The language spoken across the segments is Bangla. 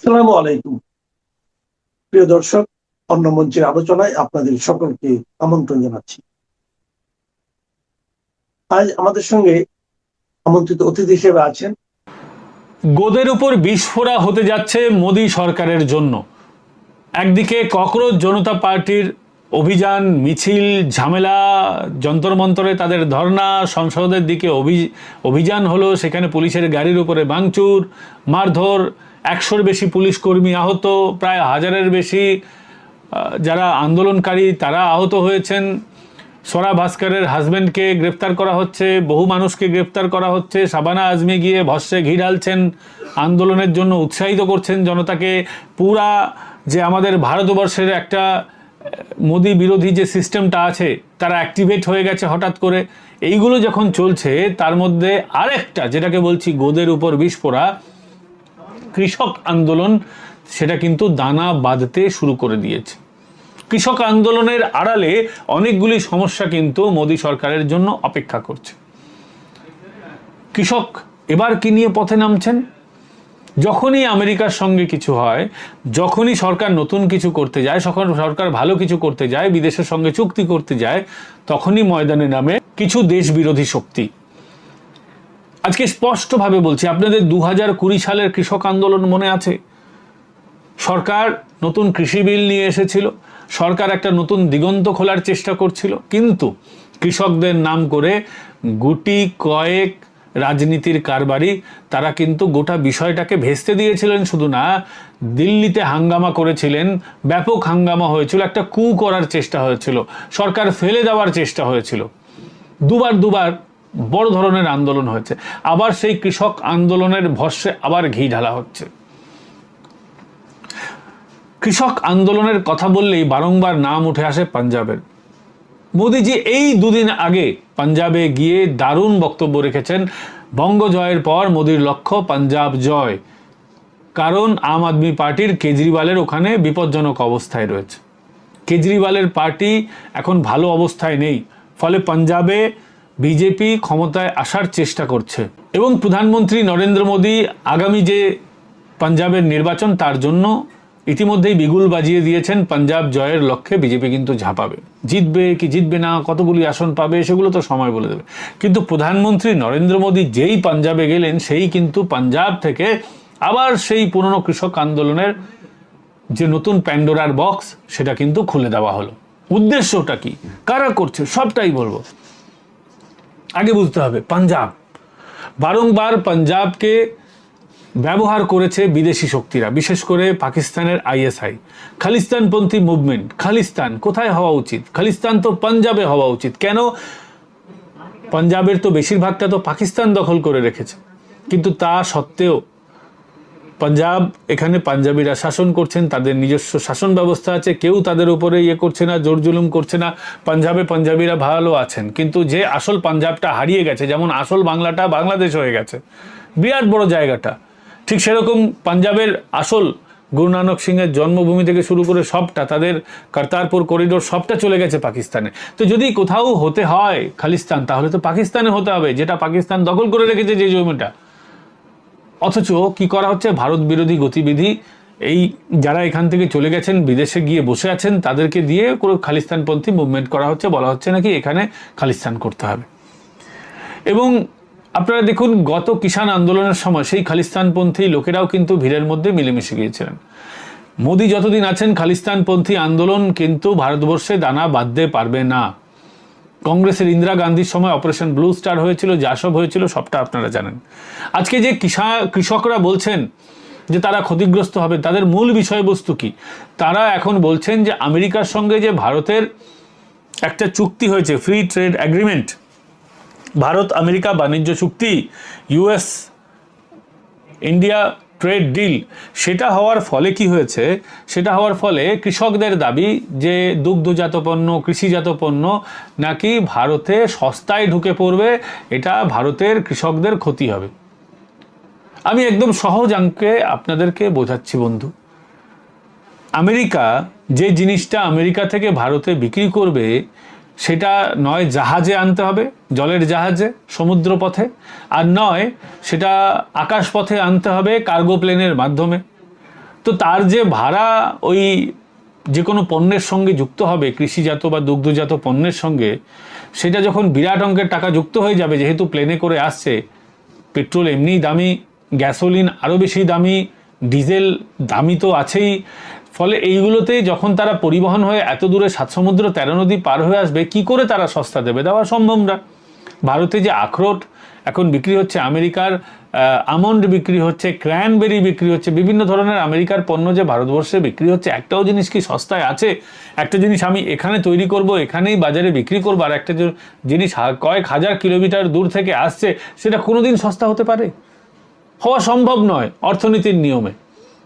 আসসালামু আলাইকুম। প্রিয় দর্শক, অন্য মঞ্চের আলোচনায় আপনাদের সকলকে আমন্ত্রণ জানাচ্ছি। আজ আমাদের সঙ্গে আমন্ত্রিত অতিথি হিসেবে আছেন গোদের উপর বিস্ফোরা হতে যাচ্ছে মোদী সরকারের জন্য। একদিকে ককরোচ জনতা পার্টির অভিযান, মিছিল, ঝামেলা, যন্তর মন্তরে তাদের ধর্ণা, সংসদের দিকে অভিযান হলো, সেখানে পুলিশের গাড়ির উপরে ভাঙচুর, মারধর, 100-র বেশি পুলিশ কর্মী আহত, প্রায় 1000-এর বেশি যারা আন্দোলনকারী তারা আহত হয়েছেন। সোরা ভাস্করের হাজব্যান্ডকে গ্রেফতার করা হচ্ছে, বহু মানুষকে গ্রেফতার করা হচ্ছে। শাবানা আজমি গিয়ে ভস্যে ঘি ঢালছেন, আন্দোলনের জন্য উৎসাহিত করছেন জনতাকে। পুরা যে আমাদের ভারতবর্ষের একটা মোদি বিরোধী যে সিস্টেমটা আছে তারা অ্যাক্টিভেট হয়ে গেছে হঠাৎ করে। এইগুলো যখন চলছে, তার মধ্যে আরেকটা যেটাকে বলছি গোদের উপর বিস্ফোরা, কৃষক আন্দোলন, সেটা কিন্তু দানা বাঁধতে শুরু করে দিয়েছে। কৃষক আন্দোলনের আড়ালে অনেকগুলি সমস্যা কিন্তু মোদী সরকারের জন্য অপেক্ষা করছে। কৃষক এবার কি নিয়ে পথে নামছেন? যখনই আমেরিকার সঙ্গে কিছু হয়, যখনই সরকার নতুন কিছু করতে যায়, সরকার ভালো কিছু করতে যায়, বিদেশের সঙ্গে চুক্তি করতে যায়, তখনই ময়দানে নামে কিছু দেশ বিরোধী শক্তি। আজকে স্পষ্টভাবে বলছি, আপনাদের 2020 সালের কৃষক আন্দোলন মনে আছে? সরকার নতুন কৃষি বিল নিয়ে এসেছিল, সরকার একটা নতুন দিগন্ত খোলার চেষ্টা করছিল, কিন্তু কৃষকদের নাম করে গুটি কয়েক রাজনীতির কারবারি তারা কিন্তু গোটা বিষয়টাকে ভেস্তে দিয়েছিলেন। শুধু না, দিল্লিতে হাঙ্গামা করেছিলেন, ব্যাপক হাঙ্গামা হয়েছিল, একটা কু করার চেষ্টা হয়েছিল, সরকার ফেলে দেওয়ার চেষ্টা হয়েছিল, দুবার বড় ধরনের আন্দোলন হয়েছে। আবার সেই কৃষক আন্দোলনের ভস্যে আবার ঘি ঢালা হচ্ছে। কৃষক আন্দোলনের কথা বললেই বারংবার নাম উঠে আসে পাঞ্জাবের। মোদিজি এই দুদিন আগে পাঞ্জাবে গিয়ে দারুণ বক্তব্য রেখেছেন। বঙ্গ জয়ের পর মোদির লক্ষ্য পাঞ্জাব জয়, কারণ আম আদমি পার্টির কেজরিওয়ালের ওখানে বিপজ্জনক অবস্থায় রয়েছে। কেজরিওয়ালের পার্টি এখন ভালো অবস্থায় নেই, ফলে পাঞ্জাবে বিজেপি ক্ষমতায় আসার চেষ্টা করছে এবং প্রধানমন্ত্রী নরেন্দ্র মোদী আগামী যে পাঞ্জাবের নির্বাচন, তার জন্য ইতিমধ্যেই বিগুল বাজিয়ে দিয়েছেন। পাঞ্জাব জয়ের লক্ষ্যে বিজেপি কিন্তু ঝাঁপাবে। জিতবে কি জিতবে না, কতগুলি আসন পাবে, সেগুলো তো সময় বলে দেবে। কিন্তু প্রধানমন্ত্রী নরেন্দ্র মোদী যেই পাঞ্জাবে গেলেন, সেই কিন্তু পাঞ্জাব থেকে আবার সেই পুরনো কৃষক আন্দোলনের যে নতুন প্যান্ডোরার বক্স, সেটা কিন্তু খুলে দেওয়া হলো। উদ্দেশ্যটা কি, কারা করছে, সবটাই বলবো। আগে বুঝতে হবে, পাঞ্জাব বারংবার পাঞ্জাবকে ব্যবহার করেছে বিদেশি শক্তিরা, বিশেষ করে পাকিস্তানের আইএসআই। খালিস্তানপন্থী মুভমেন্ট, খালিস্তান কোথায় হওয়া উচিত? খালিস্তান তো পাঞ্জাবে হওয়া উচিত। কেন? পাঞ্জাবের তো বেশিরভাগটা তো পাকিস্তান দখল করে রেখেছে, কিন্তু তা সত্ত্বেও পাঞ্জাব, এখানে পাঞ্জাবিরা শাসন করছেন, তাদের নিজস্ব শাসন ব্যবস্থা আছে, কেউ তাদের উপরে করছে না, জোর জুলুম করছে না। পাঞ্জাবে পাঞ্জাবিরা ভালো আছেন, কিন্তু যে আসল পাঞ্জাবটা হারিয়ে গেছে, যেমন আসল বাংলাটা বাংলাদেশ হয়ে গেছে, বিরাট বড় জায়গাটা, ঠিক সেরকম পাঞ্জাবের আসল গুরু নানক সিংয়ের জন্মভূমি থেকে শুরু করে সবটা, তাদের কর্তারপুর করিডোর, সবটা চলে গেছে পাকিস্তানে। তো যদি কোথাও হতে হয় খালিস্তান, তাহলে তো পাকিস্তানে হতে হবে, যেটা পাকিস্তান দখল করে রেখেছে যে জমিটা। অথচ কি করা হচ্ছে? ভারত বিরোধী গতিবিধি, এই যারা এখান থেকে চলে গেছেন, বিদেশে গিয়ে বসে আছেন, তাদেরকে দিয়ে কোনো খালিস্তানপন্থী মুভমেন্ট করা হচ্ছে। বলা হচ্ছে নাকি এখানে খালিস্তান করতে হবে। এবং আপনারা দেখুন, গত কিষাণ আন্দোলনের সময় সেই খালিস্তানপন্থী লোকেরাও কিন্তু ভিড়ের মধ্যে মিলেমিশে গিয়েছিলেন। মোদী যতদিন আছেন, খালিস্তানপন্থী আন্দোলন কিন্তু ভারতবর্ষে দানা বাঁধতে পারবে না। কংগ্রেসের ইন্দিরা গান্ধীর সময় অপারেশন ব্লু স্টার হয়েছিল, যা সব হয়েছিল সবটা আপনারা জানেন। আজকে যে কৃষকরা বলছেন যে তারা ক্ষতিগ্রস্ত হবে, তাদের মূল বিষয়বস্তু কি? তারা এখন বলছেন যে আমেরিকার সঙ্গে যে ভারতের একটা চুক্তি হয়েছে, free trade agreement, Bharat America বাণিজ্য চুক্তি, ইউএস ইন্ডিয়া ট্রেড ডিল, সেটা হওয়ার ফলে কি হয়েছে? সেটা হওয়ার ফলে কৃষকদের দাবি যে দুগ্ধজাত পণ্য, কৃষিজাত পণ্য নাকি ভারতে সস্তায় ঢুকে পড়বে, এটা ভারতের কৃষকদের ক্ষতি হবে। আমি একদম সহজ অঙ্কে আপনাদেরকে বোঝাচ্ছি বন্ধু। আমেরিকা যে জিনিসটা আমেরিকা থেকে ভারতে বিক্রি করবে, সেটা নয় জাহাজে আনতে হবে, জলের জাহাজে, সমুদ্র পথে, আর নয় সেটা আকাশ পথে আনতে হবে, কার্গো প্লেনের মাধ্যমে। তো তার যে ভাড়া ওই যে কোনো পণ্যের সঙ্গে যুক্ত হবে, কৃষিজাত বা দুগ্ধজাত পণ্যের সঙ্গে, সেটা যখন বিরাট অঙ্কের টাকা যুক্ত হয়ে যাবে, যেহেতু প্লেনে করে আসছে, পেট্রোল এমনিই দামি, গ্যাসোলিন আরও বেশি দামি, ডিজেল দামি তো আছেই, ফলে এইগুলোতে যখন তারা পরিবহন হয়ে এত দূরে 7 সমুদ্র 13 নদী পার হয়ে আসবে, কি করে তারা সস্তা দেবে? দেওয়া সম্ভব না। ভারতে যে আখরোট এখন বিক্রি হচ্ছে, আমেরিকার আমন্ড বিক্রি হচ্ছে, ক্র্যানবেরি বিক্রি হচ্ছে, বিভিন্ন ধরনের আমেরিকার পণ্য যে ভারতবর্ষে বিক্রি হচ্ছে, একটাও জিনিস কি সস্তায় আছে? একটা জিনিস আমি এখানে তৈরি করব, এখানেই বাজারে বিক্রি করবো, আর একটা জিনিস কয়েক হাজার কিলোমিটার দূর থেকে আসছে, সেটা কোনোদিন সস্তা হতে পারে? হওয়া সম্ভব নয় অর্থনীতির নিয়মে।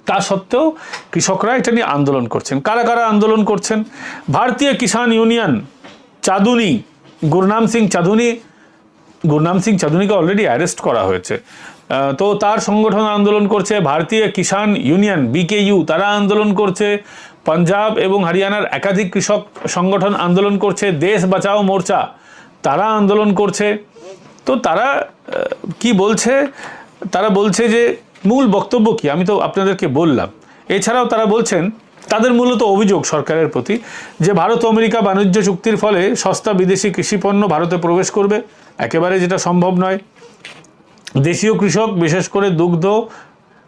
তা সত্ত্বেও কৃষকরা এটা নিয়ে আন্দোলন করছেন। কারা কারা আন্দোলন করছেন? ভারতীয় কিষাণ ইউনিয়ন, চাঁদুনি, গুরনাম সিং চাঁদুনিকে অলরেডি অ্যারেস্ট করা হয়েছে, তো তার সংগঠন আন্দোলন করছে। ভারতীয় কিষাণ ইউনিয়ন, বিকেইউ, তারা আন্দোলন করছে। পাঞ্জাব এবং হরিয়ানার একাধিক কৃষক সংগঠন আন্দোলন করছে। দেশ বাঁচাও মোর্চা, তারা আন্দোলন করছে। তো তারা কি বলছে? তারা বলছে যে মূল বক্তব্য কি আমি তো আপনাদেরকে বললাম। এছাড়াও তারা বলছেন, তাদের মূলত অভিযোগ সরকারের প্রতি, যে ভারত আমেরিকা বাণিজ্য চুক্তির ফলে সস্তা বিদেশি কৃষিপণ্য ভারতে প্রবেশ করবে, একেবারে যেটা সম্ভব নয়। দেশীয় কৃষক, বিশেষ করে দুগ্ধ,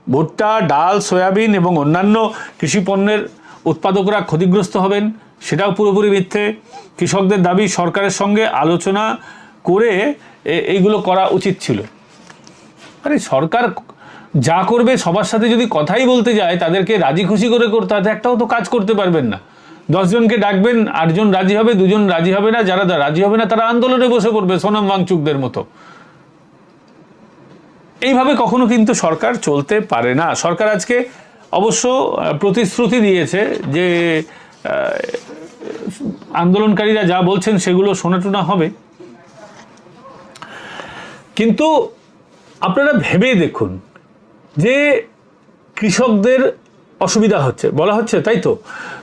ভুট্টা, ডাল, সয়াবিন এবং অন্যান্য কৃষিপণ্যের উৎপাদকরা ক্ষতিগ্রস্ত হবেন, সেটাও পুরোপুরি মিথ্যে। কৃষকদের দাবি সরকারের সঙ্গে আলোচনা করে এইগুলো করা উচিত ছিল। আরে সরকার যা করবে সবার সাথে যদি কথাই বলতে যায়, তাদেরকে রাজি খুশি করে করতে হয়, একটাও তো কাজ করতে পারবেন না। 10 জনকে ডাকবেন, 8 জন রাজি হবে, 2 জন রাজি হবে না। যারা রাজি হবে না তারা আন্দোলনে বসে পড়বে, সোনাম ওয়াংচুকদের মতো। এইভাবে কখনো কিন্তু সরকার চলতে পারে না। সরকার আজকে অবশ্য প্রতিশ্রুতি দিয়েছে যে আন্দোলনকারীরা যা বলছেন সেগুলো শোনাটুনা হবে, কিন্তু আপনারা ভেবে দেখুন যে কৃষকদের অসুবিধা হচ্ছে, বলা হচ্ছে, তাই তো?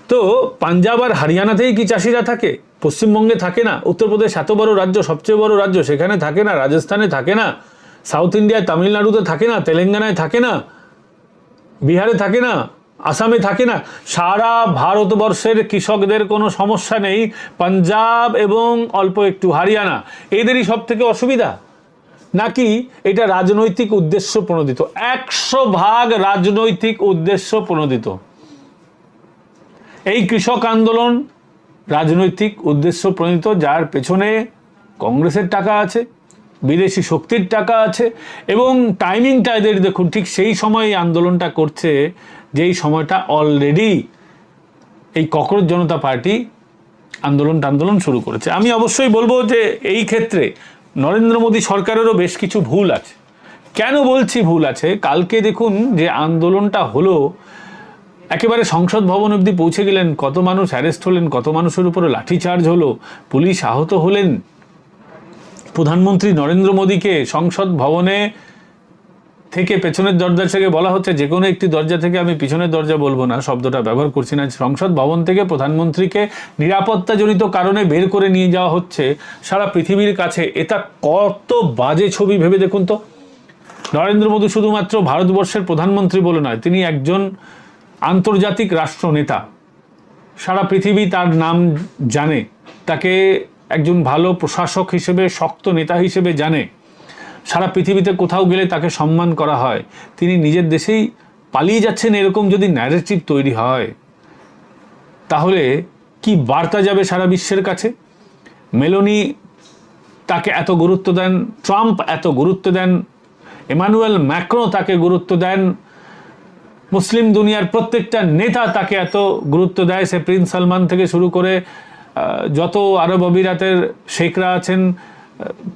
তো পাঞ্জাব আর হরিয়ানাতেই কি চাষিরা থাকে? পশ্চিমবঙ্গে থাকে না? উত্তরপ্রদেশ এত বড় রাজ্য, সবচেয়ে বড় রাজ্য, সেখানে থাকে না? রাজস্থানে থাকে না? সাউথ ইন্ডিয়ায় তামিলনাড়ুতে থাকে না? তেলেঙ্গানায় থাকে না? বিহারে থাকে না? আসামে থাকে না? সারা ভারতবর্ষের কৃষকদের কোনো সমস্যা নেই, পাঞ্জাব এবং অল্প একটু হরিয়ানা, এদেরই সব থেকে অসুবিধা? নাকি এটা রাজনৈতিক উদ্দেশ্য প্রণোদিত? 100% রাজনৈতিক উদ্দেশ্য প্রণোদিত। এই কৃষক আন্দোলন রাজনৈতিক উদ্দেশ্য প্রণোদিত, যার পেছনে কংগ্রেসের টাকা আছে, বিদেশি শক্তির টাকা আছে, এবং টাইমিংটা এদের দেখুন, ঠিক সেই সময় এই আন্দোলনটা করছে যেই সময়টা অলরেডি এই ককরোচ জনতা পার্টি আন্দোলন শুরু করেছে। আমি অবশ্যই বলবো যে এই ক্ষেত্রে নরেন্দ্র মোদী সরকারেরও বেশ কিছু ভুল আছে। কেন বলছি ভুল আছে? কালকে দেখুন যে আন্দোলনটা হলো, একেবারে সংসদ ভবন অবধি পৌঁছে গেলেন, কত মানুষ অ্যারেস্ট হলেন, কত মানুষের উপরে লাঠিচার্জ হলো, পুলিশ আহত হলেন। প্রধানমন্ত্রী নরেন্দ্র মোদীকে সংসদ ভবনে থেকে পেছনের দরজা থেকে বলা হচ্ছে, যে কোনো একটি দরজা থেকে, আমি পিছনের দরজা বলবো না, শব্দটা ব্যবহার করছি না, সংসদ ভবন থেকে প্রধানমন্ত্রীকে নিরাপত্তাজনিত কারণে বের করে নিয়ে যাওয়া হচ্ছে সারা পৃথিবীর কাছে। এটা কত বাজে ছবি ভেবে দেখুন তো। নরেন্দ্র মোদী শুধুমাত্র ভারতবর্ষের প্রধানমন্ত্রী বলে নয়, তিনি একজন আন্তর্জাতিক রাষ্ট্রনেতা। সারা পৃথিবী তার নাম জানে, তাকে একজন ভালো প্রশাসক হিসেবে, শক্ত নেতা হিসেবে জানে। সারা পৃথিবীতে কোথাও গেলে তাকে সম্মান করা হয়। তিনি নিজের দেশেই পালিয়ে যাচ্ছেন, এরকম যদি ন্যারেটিভ তৈরি হয়, তাহলে কি বার্তা যাবে সারা বিশ্বের কাছে? মেলোনি তাকে এত গুরুত্ব দেন, ট্রাম্প এত গুরুত্ব দেন, এমানুয়েল ম্যাক্রো তাকে গুরুত্ব দেন, মুসলিম দুনিয়ার প্রত্যেকটা নেতা তাকে এত গুরুত্ব দেয়, সে প্রিন্স সালমান থেকে শুরু করে যত আরব আমিরাতের শেখরা আছেন,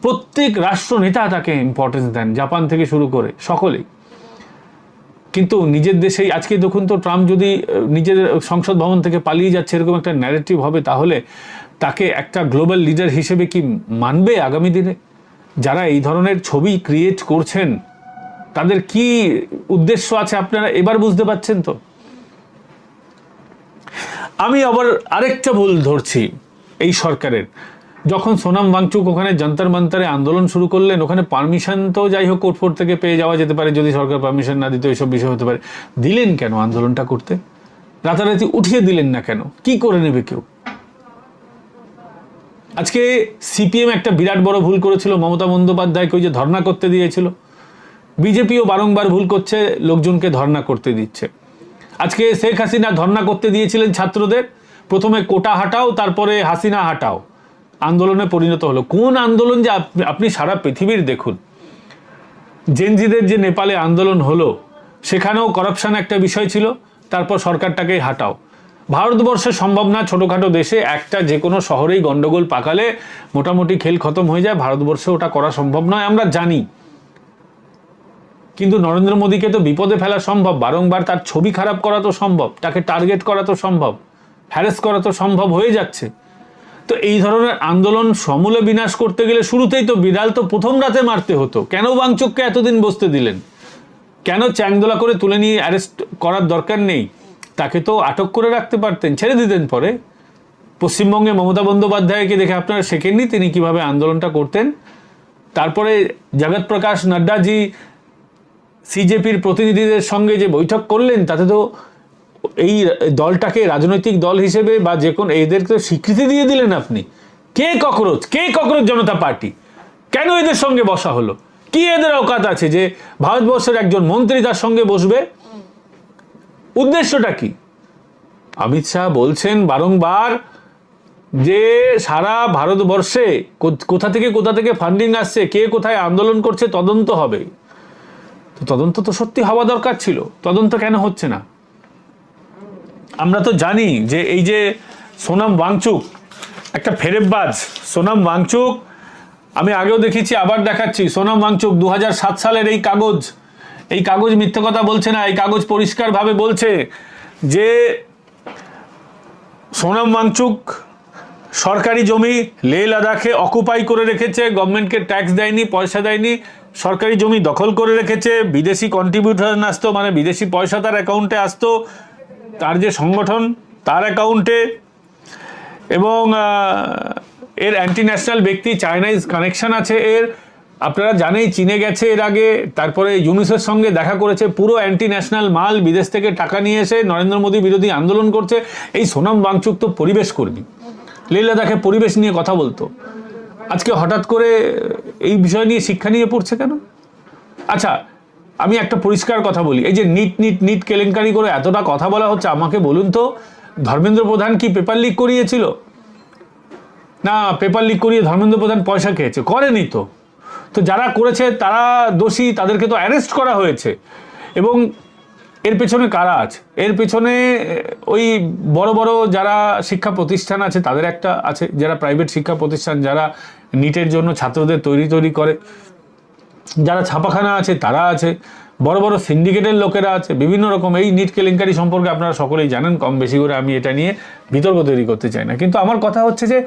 প্রত্যেক রাষ্ট্রনেতা তাকে ইম্পর্টেন্স দেন, জাপান থেকে শুরু করে সকলেই। কিন্তু নিজের দেশেই আজকে দেখুন তো, ট্রাম্প যদি নিজের সংসদ ভবন থেকে পালিয়ে যাচ্ছে, এরকম একটা ন্যারেটিভ হবে, তাহলে তাকে একটা গ্লোবাল লিডার হিসেবে কি মানবে আগামী দিনে? যারা এই ধরনের ছবি ক্রিয়েট করছেন, তাদের কি উদ্দেশ্য আছে আপনারা এবার বুঝতে পারছেন তো? আমি আবার আরেকটা ভুল ধরছি এই সরকারের। যখন সোনাম ওয়াংচুক ওখানে যন্তর মন্তরে আন্দোলন শুরু করলেন, ওখানে পারমিশন তো যাই হোক কোর্ট ফোর্ট থেকে পেয়ে যাওয়া যেতে পারে, যদি সরকার পারমিশন না দিত এইসব বিষয় হতে পারে, দিলেন কেন আন্দোলনটা করতে? রাতারাতি উঠিয়ে দিলেন না কেন? কি করে নেবে কেউ? আজকে সিপিএম একটা বিরাট বড় ভুল করেছিল, মমতা বন্দ্যোপাধ্যায়কে ওই যে ধর্ণা করতে দিয়েছিল। বিজেপিও বারংবার ভুল করছে, লোকজনকে ধর্ণা করতে দিচ্ছে। আজকে শেখ হাসিনা ধর্ণা করতে দিয়েছিলেন ছাত্রদের, প্রথমে কোটা হাটাও তারপরে হাসিনা হাটাও, আন্দোলনে পরিণত হলো। কোন আন্দোলন যে আপনি সারা পৃথিবীর দেখুন, জেনজিদের যে নেপালে আন্দোলন হলো সেখানেও করাপশন একটা বিষয় ছিল, তারপর সরকারটাকে হাটাও। ভারতবর্ষে সম্ভব না, ছোটোখাটো দেশে একটা যে কোনো শহরেই গন্ডগোল পাকালে মোটামুটি খেল খতম হয়ে যায়, ভারতবর্ষে ওটা করা সম্ভব নয়, আমরা জানি। কিন্তু নরেন্দ্র মোদীকে তো বিপদে ফেলা সম্ভব, বারংবার তার ছবি খারাপ করা তো সম্ভব, তাকে টার্গেট করা তো সম্ভব, হ্যারেস করা তো সম্ভব হয়ে যাচ্ছে। তো এই ধরনের আন্দোলন সমূলে বিনাশ করতে গেলে শুরুতেই তো বিড়াল তো প্রথম রাতে মারতে হতো। কেন ওয়াংচুককে এতদিন বসতে দিলেন? কেন চ্যাংদোলা করে তুলে নিয়ে অ্যারেস্ট করার দরকার নেই? তাকে তো আটক করে রাখতে পারতেন, ছেড়ে দিতেন পরে। পশ্চিমবঙ্গে মমতা বন্দ্যোপাধ্যায়কে দেখে আপনারা শেখেননি তিনি কিভাবে আন্দোলনটা করতেন? তারপরে জগৎ প্রকাশ নাড্ডাজি সিজেপির প্রতিনিধিদের সঙ্গে যে বৈঠক করলেন, তাতে তো এই দলটাকে রাজনৈতিক দল হিসেবে বা যে কোনো এদেরকে স্বীকৃতি দিয়ে দিলেন আপনি। কে ককরোচ জনতা পার্টি? কেন এদের সঙ্গে বসা হলো? কি এদের অকাত আছে যে ভারতবর্ষের একজন মন্ত্রী তার সঙ্গে বসবে? উদ্দেশ্যটা কি? অমিত শাহ বলছেন বারংবার যে সারা ভারতবর্ষে কোথা থেকে ফান্ডিং আসছে, কে কোথায় আন্দোলন করছে তদন্ত হবে। তো তদন্ত তো সত্যি হওয়া দরকার ছিল, তদন্ত কেন হচ্ছে না? আমরা তো জানি যে এই যে সোনাম ওয়াংচুক একটা ফেরেববাজ। সোনাম ওয়াংচুক আমি আগেও দেখিয়েছি, আবার দেখাচ্ছি। সোনাম ওয়াংচুক 2007 সালের এই কাগজ মিথ্যে কথা বলছে না, এই কাগজ পরিষ্কারভাবে বলছে যে সোনাম ওয়াংচুক সরকারি জমি লে লাদাখে অকুপাই করে রেখেছে, গভর্নমেন্টকে ট্যাক্স দেয়নি, পয়সা দেয়নি, সরকারি জমি দখল করে রেখেছে, বিদেশি কন্ট্রিবিউশন আসতো, মানে বিদেশি পয়সা তার অ্যাকাউন্টে আসতো, তার যে সংগঠন তার অ্যাকাউন্টে, এবং এর অ্যান্টি ন্যাশনাল ব্যক্তি, চায়নাইজ কানেকশন আছে এর। আপনারা জানেই চীনে গেছে এর আগে, তারপরে ইউনিসেফের সঙ্গে দেখা করেছে, পুরো অ্যান্টি ন্যাশনাল মাল বিদেশ থেকে টাকা নিয়ে এসে নরেন্দ্র মোদী বিরোধী আন্দোলন করছে। এই সোনাম ওয়াংচুক তো পরিবেশ কর্মী, লে লাদাখে পরিবেশ নিয়ে কথা বলতো, আজকে হঠাৎ করে এই বিষয় নিয়ে শিক্ষা নিয়ে পড়ছে কেন? আচ্ছা, আমি একটা পরিষ্কার কথা বলি, এই যে নিট কেলেঙ্কারি করে এতটা কথা বলা হচ্ছে, আমাকে বলুন তো ধর্মেন্দ্র প্রধান কি পেপার লিক করিয়েছিল? না, পেপার লিক করিয়ে ধর্মেন্দ্র প্রধান পয়সা খেয়েছে? করেনি তো। তো যারা করেছে তারা দোষী, তাদেরকে তো অ্যারেস্ট করা হয়েছে। এবং এর পেছনে কারা আছে? এর পেছনে ওই বড় বড় যারা শিক্ষা প্রতিষ্ঠান আছে তাদের একটা আছে, যারা প্রাইভেট শিক্ষা প্রতিষ্ঠান, যারা নিটের জন্য ছাত্রদের তৈরি করে, যারা ছাপাখানা আছে তারা আছে, বড় বড় সিন্ডিকেটের লোকেরা আছে, বিভিন্ন রকম। এই নিট কেলেঙ্কারি সম্পর্কে আপনারা সকলেই জানেন কম বেশি করে, আমি এটা নিয়ে বিতর্ক তৈরি করতে চাই না। কিন্তু আমার কথা হচ্ছে যে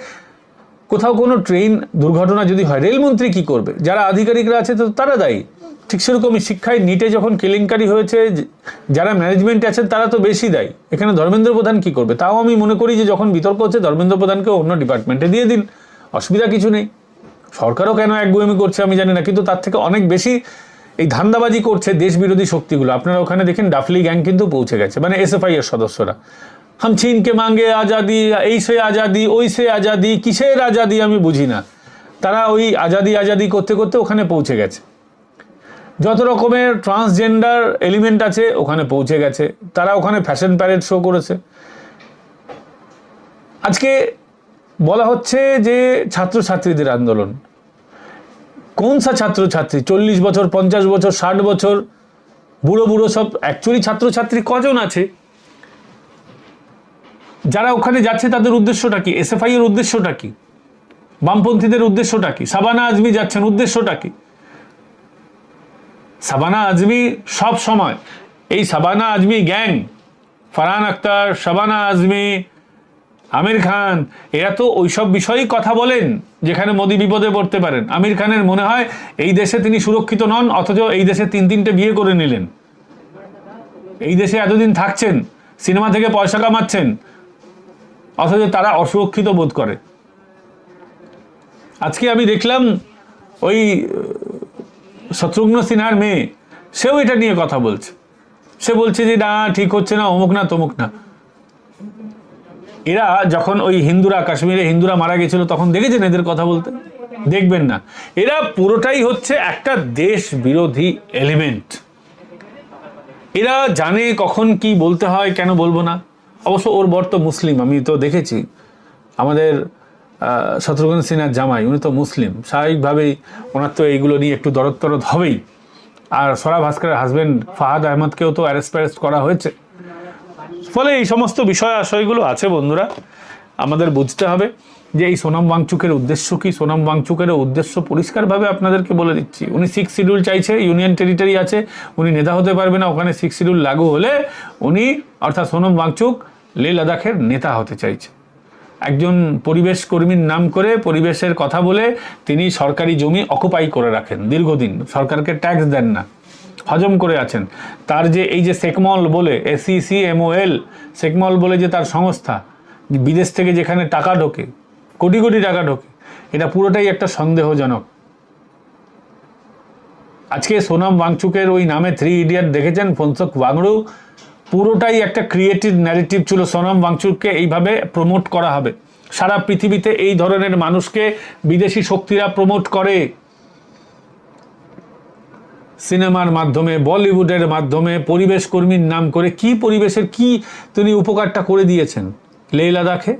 কোথাও কোনো ট্রেন দুর্ঘটনা যদি হয়, রেলমন্ত্রী কি করবে? যারা আধিকারিকরা আছে তো তারা দায়ী। ঠিক সেরকমই শিক্ষায় নিটে যখন কেলেঙ্কারি হয়েছে, যারা ম্যানেজমেন্টে আছেন তারা তো বেশি দায়ী। এখানে ধর্মেন্দ্র প্রধান কি করবে? তাও আমি মনে করি যে যখন বিতর্ক হচ্ছে, ধর্মেন্দ্র প্রধানকে অন্য ডিপার্টমেন্টে দিয়ে দিন, অসুবিধা কিছু নেই। সরকারও কেন একগুয়েমি করছে আমি জানি না, কিন্তু তার থেকে অনেক বেশি এই ধান্দাবাজি করছে দেশ বিরোধী শক্তিগুলো। আপনারা ওখানে দেখেন ডাফলি গ্যাং কিন্তু পৌঁছে গেছে, মানে এসএফআই এর সদস্যরা। হাম চীনকে মাঙ্গে আজাদি, এই সে আজাদি, ওই সে আজাদি, কিসের আজাদি আমি বুঝি না। তারা ওই আজাদি করতে করতে ওখানে পৌঁছে গেছে। যত রকমের ট্রান্সজেন্ডার এলিমেন্ট আছে ওখানে পৌঁছে গেছে, তারা ওখানে ফ্যাশন প্যারেড শো করেছে। আজকে বলা হচ্ছে যে ছাত্রছাত্রীদের আন্দোলন, কোন সা ছাত্রছাত্রী? 40 বছর, 50 বছর, 60 বছর, বুড়ো সব। অ্যাকচুয়ালি ছাত্রছাত্রী কজন আছে যারা ওখানে যাচ্ছে? তাদের উদ্দেশ্যটা কি? এসএফআই এর উদ্দেশ্যটা কি? বামপন্থীদের উদ্দেশ্যটা কি? শাবানা আজমি যাচ্ছেন, উদ্দেশ্যটা কি? শাবানা আজমি সব সময় এই শাবানা আজমি গ্যাং, ফারহান আক্তার, শাবানা আজমি, আমির খান, এরা তো ওইসব বিষয়েই কথা বলেন যেখানে মোদি বিপদে পড়তে পারেন। আমির খানের মনে হয় এই দেশে তিনি সুরক্ষিত নন, অথচ এই দেশে 3-3টে বিয়ে করে নিলেন, এই দেশে এতদিন থাকছেন, সিনেমা থেকে পয়সা কামাচ্ছেন, অথচ তারা অসুরক্ষিত বোধ করে। আজকে আমি দেখলাম ওই শত্রুঘ্ন সিনহার মেয়ে, সেও এটা নিয়ে কথা বলছে। সে বলছে যে না, ঠিক হচ্ছে না, অমুক না তমুক না। এরা যখন ওই হিন্দুরা, কাশ্মীরে হিন্দুরা মারা গেছিল, তখন দেখেছেন এদের কথা বলতে? দেখবেন না। এরা পুরোটাই হচ্ছে একটা দেশ বিরোধী এলিমেন্ট। এরা জানে কখন কি বলতে হয়, কেন বলবো না। অবশ্য ওর বর তো মুসলিম, আমি তো দেখেছি। আমাদের শত্রুঘ্ন সিনহার জামাই, উনি তো মুসলিম, স্বাভাবিকভাবেই ওনার তো এইগুলো নিয়ে একটু দরদ তরদ হবেই। আর সোরা ভাস্করের হাজব্যান্ড ফাহাদ আহমদকেও তো অ্যারেস্ট করা হয়েছে। ফলে এই সমস্ত বিষয় আশয়গুলো আছে বন্ধুরা, আমাদের বুঝতে হবে যে এই সোনাম ওয়াংচুকের উদ্দেশ্য কি। সোনাম ওয়াংচুকের উদ্দেশ্য পরিষ্কারভাবে আপনাদেরকে বলে দিচ্ছি। উনি 6 শিডিউল চাইছে, ইউনিয়ন টেরিটরি আছে, উনি নেতা হতে পারবে না। ওখানে 6 শিডিউল লাগু হলে উনি, অর্থাৎ সোনাম ওয়াংচুক, লে লাদাখের নেতা হতে চাইছে। একজন পরিবেশ কর্মীর নাম করে, পরিবেশের কথা বলে তিনি সরকারি জমি অকুপাই করে রাখেন দীর্ঘদিন, সরকারকে ট্যাক্স দেন না, হজম করে আছেন। তার যে এই যে সেকমল বলে, SECMOL, সেকমল বলে যে তার সংস্থা, বিদেশ থেকে যেখানে টাকা ঢোকে, কোটি কোটি টাকা ঢোকে, এটা পুরোটাই একটা সন্দেহজনক। আজকে সোনাম ওয়াংচুকের ওই নামে 3 ইডিয়ট দেখেছেন, ফোনসক ওয়াংড়ু, পুরোটাই একটা ক্রিয়েটিভ ন্যারেটিভ ছিল। সোনাম ওয়াংচুককে এইভাবে প্রমোট করা হবে। সারা পৃথিবীতে এই ধরনের মানুষকে বিদেশি শক্তিরা প্রমোট করে, সিনেমার মাধ্যমে, বলিউডের মাধ্যমে, পরিবেশ কর্মীর নাম করে। কি পরিবেশের কি তিনি উপকারটা করে দিয়েছেন লে লাদাখে?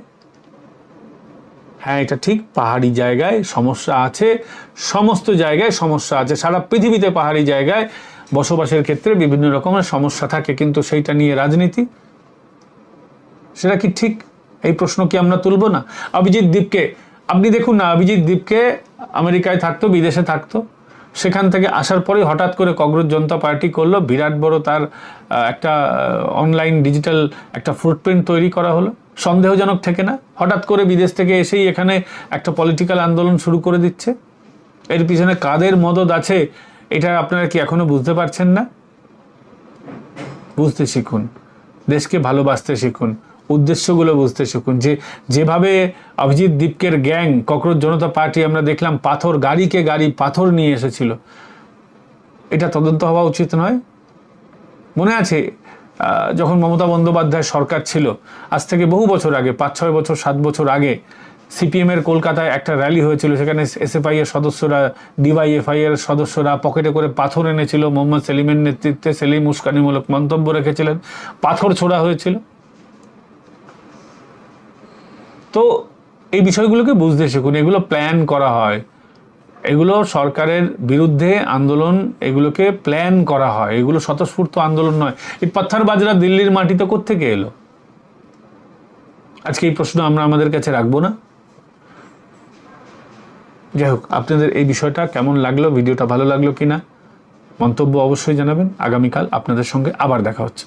হ্যাঁ, এটা ঠিক, পাহাড়ি জায়গায় সমস্যা আছে, সমস্ত জায়গায় সমস্যা আছে। সারা পৃথিবীতে পাহাড়ি জায়গায় বসবাসের ক্ষেত্রে বিভিন্ন রকমের সমস্যা থাকে, কিন্তু সেইটা নিয়ে রাজনীতি, সেটা কি ঠিক? এই প্রশ্ন কি আমরা তুলব না? অভিজিৎ দীপকে আপনি দেখুন না, অভিজিৎ দীপকে আমেরিকায় থাকতো, বিদেশে থাকতো, সেখান থেকে আসার পরে হঠাৎ করে কংগ্রেস জনতা পার্টি করলো, বিরাট বড় তার একটা অনলাইন ডিজিটাল একটা ফুটপ্রিন্ট তৈরি করা হলো। সন্দেহজনক থেকে না? হঠাৎ করে বিদেশ থেকে এসেই এখানে একটা পলিটিক্যাল আন্দোলন শুরু করে দিচ্ছে। এর পিছনে কাদের মদদ আছে, এটা আপনারা কি এখনো বুঝতে পারছেন না? বুঝতে শিখুন, দেশকে ভালোবাসতে শিখুন, উদ্দেশ্যগুলো বুঝতে শিখুন। যেভাবে অভিজিৎ দীপকের গ্যাং, ককরোচ জনতা পার্টি, আমরা দেখলাম পাথর, গাড়িকে গাড়ি পাথর নিয়ে এসেছিল, এটা তদন্ত হওয়া উচিত নয়? মনে আছে যখন মমতা বন্দ্যোপাধ্যায় সরকার ছিল, আজ থেকে বহু বছর আগে, 5-6 বছর 7 বছর আগে, সিপিএমের কলকাতায় একটা র্যালি হয়েছিল। সেখানে SFI এর সদস্যরা, DYFI এর সদস্যরা পকেটে করে পাথর এনেছিল। মোহাম্মদ সেলিমের নেতৃত্বে সেলিম উস্কানিমূলক মন্তব্য রেখেছিলেন, পাথর ছোড়া হয়েছিল। তো এই বিষয়গুলোকে বুঝতে শিখুন। এগুলো প্ল্যান করা হয়, এগুলো সরকারের বিরুদ্ধে আন্দোলন, এগুলোকে প্ল্যান করা হয়, এগুলো স্বতঃস্ফূর্ত আন্দোলন নয়। এই পাথর বাজরা দিল্লির মাটিতে কোত্থেকে এলো? আজকে এই প্রশ্ন আমরা আমাদের কাছে রাখবো না? যাই হোক, আপনাদের এই বিষয়টা কেমন লাগলো, ভিডিওটা ভালো লাগলো কিনা মন্তব্য অবশ্যই জানাবেন। আগামীকাল আপনাদের সঙ্গে আবার দেখা হচ্ছে।